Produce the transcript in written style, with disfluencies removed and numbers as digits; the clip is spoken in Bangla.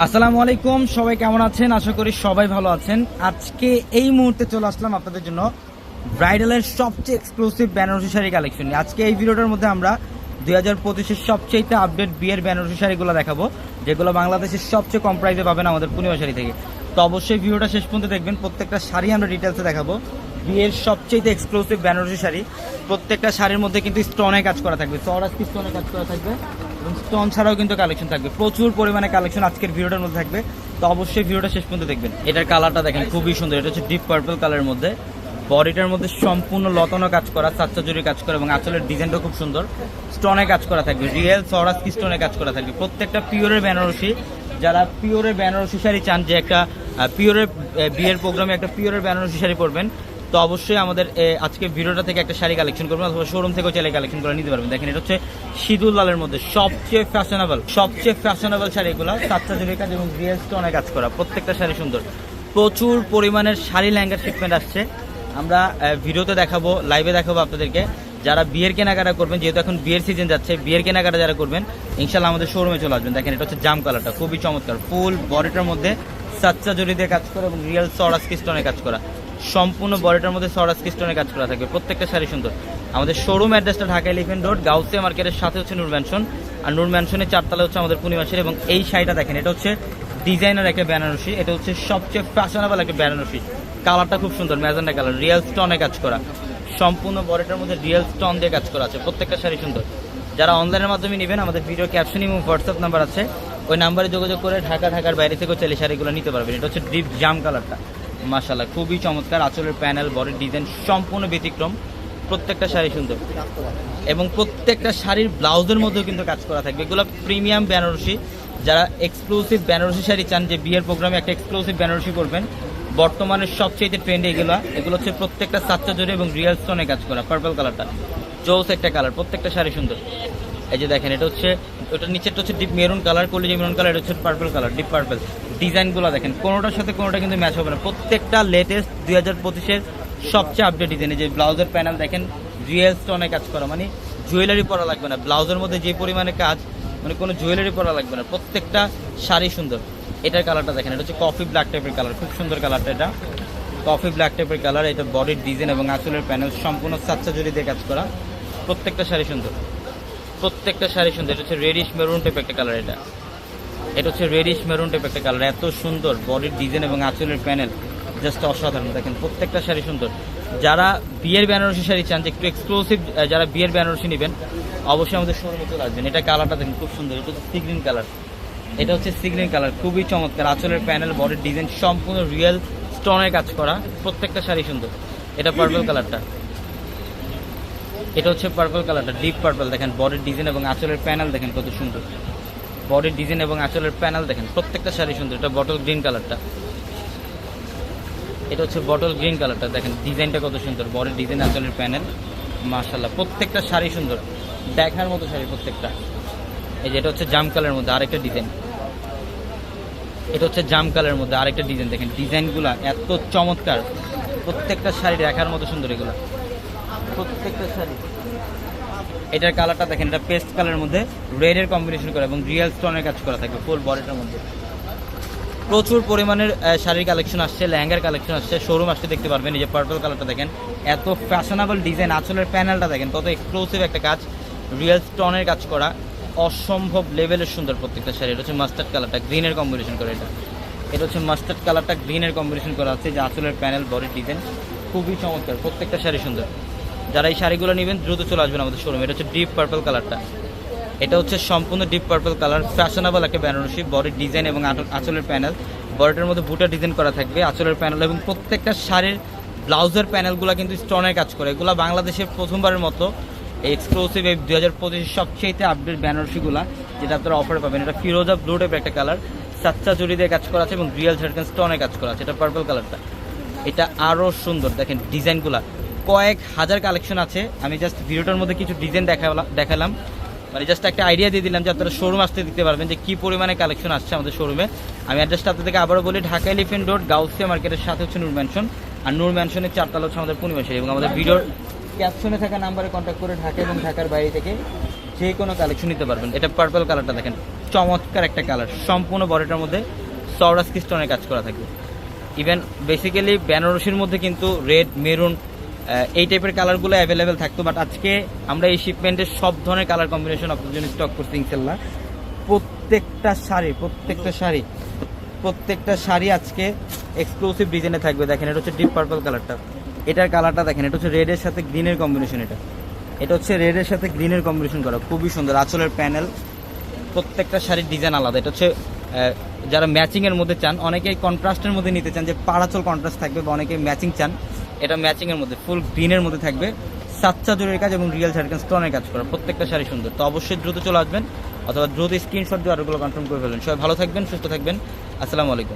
আসসালামু আলাইকুম, সবাই কেমন আছেন? আশা করি সবাই ভালো আছেন। আজকে এই মুহূর্তে চলে আসলাম আপনাদের জন্য ব্রাইডালের সবচেয়ে এক্সক্লুসিভ বেনারসি শাড়ি কালেকশন নিয়ে। আজকে এই ভিডিওটার মধ্যে আমরা 2025-এর সবচেয়ে আপডেট বিয়ের বেনারসি শাড়িগুলো দেখাবো, যেগুলো বাংলাদেশের সবচেয়ে কম প্রাইসে পাবেন আমাদের পূর্ণিমা শাড়ি থেকে। তো অবশ্যই ভিডিওটা শেষ পর্যন্ত দেখবেন। প্রত্যেকটা শাড়ি আমরা ডিটেলসে দেখাবো। বিয়ের সবচেয়ে এক্সক্লুসিভ বেনারসি শাড়ি, প্রত্যেকটা শাড়ির মধ্যে কিন্তু স্টোনে কাজ করা থাকবে, সরাসরি স্টোনে কাজ করা থাকবে এবং স্টোন ছাড়াও কিন্তু কালেকশন থাকবে। প্রচুর পরিমাণে কালেকশন আজকের ভিডিওটার মধ্যে থাকবে, তো অবশ্যই ভিডিওটা শেষ পর্যন্ত দেখবেন। এটার কালারটা দেখেন, খুবই সুন্দর। এটা হচ্ছে ডিপ পার্পল কালারের মধ্যে, বডিটার মধ্যে সম্পূর্ণ লতানো কাজ করা, সাচ্চা জুড়ি কাজ করা এবং আঁচলের ডিজাইনটা খুব সুন্দর। স্টোনে কাজ করা থাকবে, রিয়েল সরাসরি স্টোনে কাজ করা থাকবে। প্রত্যেকটা পিওরের বেনারসি, যারা পিওরের বেনারসি শাড়ি চান, যে একটা পিওরের বিয়ের প্রোগ্রামে একটা পিওরের বেনারসি শাড়ি পরবেন, তো অবশ্যই আমাদের আজকে ভিডিওটা থেকে একটা শাড়ি কালেকশন করবেন, অথবা শোরুম থেকেও চাইলে কালেকশন করে নিতে পারবেন। দেখেন, এটা হচ্ছে সিঁদুর লালের মধ্যে সবচেয়ে ফ্যাশনেবল শাড়ি, এগুলো সাতটা জুড়ে কাজ এবং রিয়েল স্টোনে কাজ করা। প্রত্যেকটা শাড়ি সুন্দর। প্রচুর পরিমাণের শাড়ি লেহেঙ্গার শিপমেন্ট আসছে, আমরা ভিডিওতে দেখাবো, লাইভে দেখাবো আপনাদেরকে। যারা বিয়ের কেনাকাটা করবেন, যেহেতু এখন বিয়ের সিজন যাচ্ছে, বিয়ের কেনাকাটা যারা করবেন, ইনশাল্লাহ আমাদের শোরুমে চলে আসবেন। দেখেন, এটা হচ্ছে জাম কালারটা, খুবই চমৎকার। ফুল বডিটার মধ্যে সাচ্চা জড়ি দিয়ে কাজ করা এবং রিয়েল সরাসরি স্টোনে কাজ করা। সম্পূর্ণ বডিটার মধ্যে সরাসরি স্টোনে কাজ করা থাকবে। প্রত্যেকটা শাড়ি সুন্দর। আমাদের শোরুম অ্যাড্রেসটা ঢাকা এলিফ্যান্ট রোড, গাউসিয়া মার্কেটের সাথে হচ্ছে নূর ম্যানশন, আর নূর ম্যানশনের 4তলা হচ্ছে আমাদের পূর্ণিমা শাড়ি। এবং এই শাড়িটা দেখেন, এটা হচ্ছে ডিজাইনার একটা বেনারসি, এটা হচ্ছে সবচেয়ে ফ্যাশনেবল একটা বেনারসি। কালারটা খুব সুন্দর, ম্যাজেন্ডা কালার, রিয়েল স্টোনে কাজ করা। সম্পূর্ণ বডিটার মধ্যে রিয়েল স্টোন দিয়ে কাজ করা আছে। প্রত্যেকটা শাড়ি সুন্দর। যারা অনলাইনের মাধ্যমে নেবেন, আমাদের ভিডিও ক্যাপশনে এবং হোয়াটসঅ্যাপ নাম্বার আছে, ওই নাম্বারে যোগাযোগ করে ঢাকার বাইরে থেকেও চাইলে শাড়িগুলো নিতে পারবেন। এটা হচ্ছে ডিপ জাম কালারটা, মাশাআল্লাহ খুবই চমৎকার। আঁচলের প্যানেল, বডির ডিজাইন সম্পূর্ণ ব্যতিক্রম। প্রত্যেকটা শাড়ি সুন্দর এবং প্রত্যেকটা শাড়ির ব্লাউজের মধ্যেও কিন্তু কাজ করা থাকবে। এগুলো প্রিমিয়াম বেনারসি। যারা এক্সক্লুসিভ বেনারসি শাড়ি চান, যে বিয়ের প্রোগ্রামে একটা এক্সক্লুসিভ বেনারসি করবেন, বর্তমানে সবচেয়ে ট্রেন্ডে এগুলো হচ্ছে প্রত্যেকটা সাচ্চা জড়ি এবং রিয়েল স্টোনে কাজ করা। পার্পল কালারটা জোস একটা কালার, প্রত্যেকটা শাড়ি সুন্দর। এই যে দেখেন, এটা হচ্ছে, ওটার নিচেরটা হচ্ছে ডিপ মেরুন কালার, কলিজা মেরুন কালার, এটা হচ্ছে পার্পল কালার, ডিপ পার্পল। ডিজাইনগুলো দেখেন, কোনোটার সাথে কোনোটা কিন্তু ম্যাচ হবে না। প্রত্যেকটা লেটেস্ট 2025-এর সবচেয়ে আপডেট ডিজাইন। যে ব্লাউজের প্যানেল দেখেন, রিয়েল স্টোনে কাজ করা, মানে জুয়েলারি পরা লাগবে না। ব্লাউজের মধ্যে যে পরিমাণে কাজ, মানে কোনো জুয়েলারি পরা লাগবে না। প্রত্যেকটা শাড়ি সুন্দর। এটার কালারটা দেখেন, এটা হচ্ছে কফি ব্ল্যাক টাইপের কালার, খুব সুন্দর কালারটা। এটা কফি ব্ল্যাক টাইপের কালার। এটা বডির ডিজাইন এবং আঁচলের প্যানেল সম্পূর্ণ সাচ্চা জড়ি দিয়ে কাজ করা। প্রত্যেকটা শাড়ি সুন্দর, প্রত্যেকটা শাড়ি সুন্দর। এটা হচ্ছে রেডিশ মেরুন টাইপ একটা কালার। এটা হচ্ছে রেডিশ মেরুন টাইপ একটা কালার। এত সুন্দর বডির ডিজাইন এবং আঁচলের প্যানেল, জাস্ট অসাধারণ। দেখেন, প্রত্যেকটা শাড়ি সুন্দর। যারা বিয়ের বেনারসি শাড়ি চান, যে একটু এক্সক্লুসিভ, যারা বিয়ের বেনারসি নেবেন, অবশ্যই আমাদের শোরুমে চলে আসবেন। এটা কালারটা দেখেন, খুব সুন্দর। এটা হচ্ছে সি গ্রিন কালার, এটা হচ্ছে সি গ্রিন কালার, খুবই চমৎকার। আঁচলের প্যানেল, বডির ডিজাইন সম্পূর্ণ রিয়েল স্টোনের কাজ করা। প্রত্যেকটা শাড়ি সুন্দর। এটা পার্পল কালারটা, এটা হচ্ছে পার্পল কালারটা, ডিপ পার্পল। দেখেন, বডির ডিজাইন এবং আঁচলের প্যানেল দেখেন কত সুন্দর। বডির ডিজাইন এবং আঁচলের প্যানেল দেখেন, প্রত্যেকটা শাড়ি সুন্দর। এটা বটল গ্রিন কালারটা, এটা হচ্ছে বটল গ্রিন কালারটা। দেখেন ডিজাইনটা কত সুন্দর, বডির ডিজাইন, আঁচলের প্যানেল, মাশাআল্লাহ। প্রত্যেকটা শাড়ি সুন্দর, দেখার মতো শাড়ি প্রত্যেকটা। এই যে এটা হচ্ছে জাম কালারের মধ্যে আরেকটা ডিজাইন, এটা হচ্ছে জাম কালারের মধ্যে আরেকটা ডিজাইন। দেখেন ডিজাইনগুলো এত চমৎকার, প্রত্যেকটা শাড়ি দেখার মতো সুন্দর এগুলো, প্রত্যেকটা শাড়ি। এটার কালারটা দেখেন, এটা পেস্ট কালারের মধ্যে রেডের কম্বিনেশন করা এবং রিয়েল স্টোনের কাজ করা থাকবে ফুল বডিটার মধ্যে। প্রচুর পরিমাণের শাড়ির কালেকশন আসছে, লেহেঙ্গার কালেকশন আসছে, শোরুম আসতে দেখতে পারবেন। এই যে পার্পল কালারটা দেখেন, এত ফ্যাশনেবল ডিজাইন। আঁচলের প্যানেলটা দেখেন, কত এক্সক্লুসিভ একটা কাজ, রিয়েল স্টোনের কাজ করা, অসম্ভব লেভেলের সুন্দর প্রত্যেকটা শাড়ি। এটা হচ্ছে মাস্টার্ড কালারটা গ্রিনের কম্বিনেশন করা। এটা হচ্ছে মাস্টার্ড কালারটা গ্রিনের কম্বিনেশন করা আছে। যে আঁচলের প্যানেল, বডির ডিজাইন খুবই চমৎকার। প্রত্যেকটা শাড়ি সুন্দর। যারা এই শাড়িগুলো নেবেন দ্রুত চলে আসবেন আমাদের শোরুমে। এটা হচ্ছে ডিপ পার্পল কালারটা, এটা হচ্ছে সম্পূর্ণ ডিপ পার্পল কালার, ফ্যাশনেবল একটা বেনারসি। বডির ডিজাইন এবং আঁচলের প্যানেল, বডিটার মধ্যে বুটা ডিজাইন করা থাকবে, আঁচলের প্যানেল এবং প্রত্যেকটা শাড়ির ব্লাউজের প্যানেলগুলো কিন্তু স্টোনের কাজ করে। এগুলো বাংলাদেশের প্রথমবারের মতো এক্সক্লুসিভ এই 2025 সবচেয়ে আপডেট বেনারসিগুলো, যেটা আপনারা অফারে পাবেন। এটা ফিরোজা ব্লু টাইপের একটা কালার, সাচ্চা জড়ি দিয়ে কাজ করা আছে এবং রিয়েল ঝাড়খান স্টোনে কাজ করা আছে। এটা পার্পল কালারটা, এটা আরও সুন্দর। দেখেন ডিজাইনগুলো, কয়েক হাজার কালেকশন আছে। আমি জাস্ট ভিডিওটার মধ্যে কিছু ডিজাইন দেখালাম, মানে জাস্ট একটা আইডিয়া দিয়ে দিলাম যে আপনারা শোরুম আসতে দিতে পারবেন যে কী পরিমাণে কালেকশন আসছে আমাদের শোরুমে। আমি অ্যাড্রেসটা আপনাদেরকে আবারও বলি, ঢাকা এলিফ্যান্ট রোড, গাউসিয়া মার্কেটের সাথে হচ্ছে নূর ম্যানশন, আর নূর ম্যানশনের 4তলা হচ্ছে আমাদের পূর্ণিমা শাড়ি। এবং আমাদের ভিডিওর ক্যাপশনে থাকা নাম্বারে কন্ট্যাক্ট করে ঢাকা এবং ঢাকার বাইরে থেকে যে কোনো কালেকশন নিতে পারবেন। এটা পার্পল কালারটা দেখেন, চমৎকার একটা কালার, সম্পূর্ণ বডিটার মধ্যে সরাসকি স্টোনের কাজ করা থাকবে। ইভেন বেসিক্যালি বেনারসির মধ্যে কিন্তু রেড, মেরুন এই টাইপের কালারগুলো অ্যাভেলেবেল থাকতো, বাট আজকে আমরা এই শিপমেন্টের সব ধরনের কালার কম্বিনেশন আপনাদের জন্য স্টক করছি ইনশাল্লাহ। প্রত্যেকটা শাড়ি আজকে এক্সক্লুসিভ ডিজাইনে থাকবে। দেখেন এটা হচ্ছে ডিপ পার্পল কালারটা, এটার কালারটা দেখেন, এটা হচ্ছে রেডের সাথে গ্রিনের কম্বিনেশন, এটা হচ্ছে রেডের সাথে গ্রিনের কম্বিনেশন করা, খুবই সুন্দর। আঁচলের প্যানেল, প্রত্যেকটা শাড়ির ডিজাইন আলাদা। এটা হচ্ছে যারা ম্যাচিংয়ের মধ্যে চান, অনেকেই কন্ট্রাস্টের মধ্যে নিতে চান যে পাড়াচল কন্ট্রাস্ট থাকবে, বা অনেকে ম্যাচিং চান, এটা ম্যাচিংয়ের মধ্যে ফুল গ্রিনের মধ্যে থাকবে, সাচ্চা জরির কাজ এবং রিয়েল ঝাড়খান স্টোনের কাজ করা, প্রত্যেকটা শাড়ি সুন্দর। তো অবশ্যই দ্রুত চলে আসবেন, অথবা দ্রুত স্ক্রিনশট দিয়ে অর্ডারগুলো কনফার্ম করে ফেলবেন। সবাই ভালো থাকবেন, সুস্থ থাকবেন, আসসালামু আলাইকুম।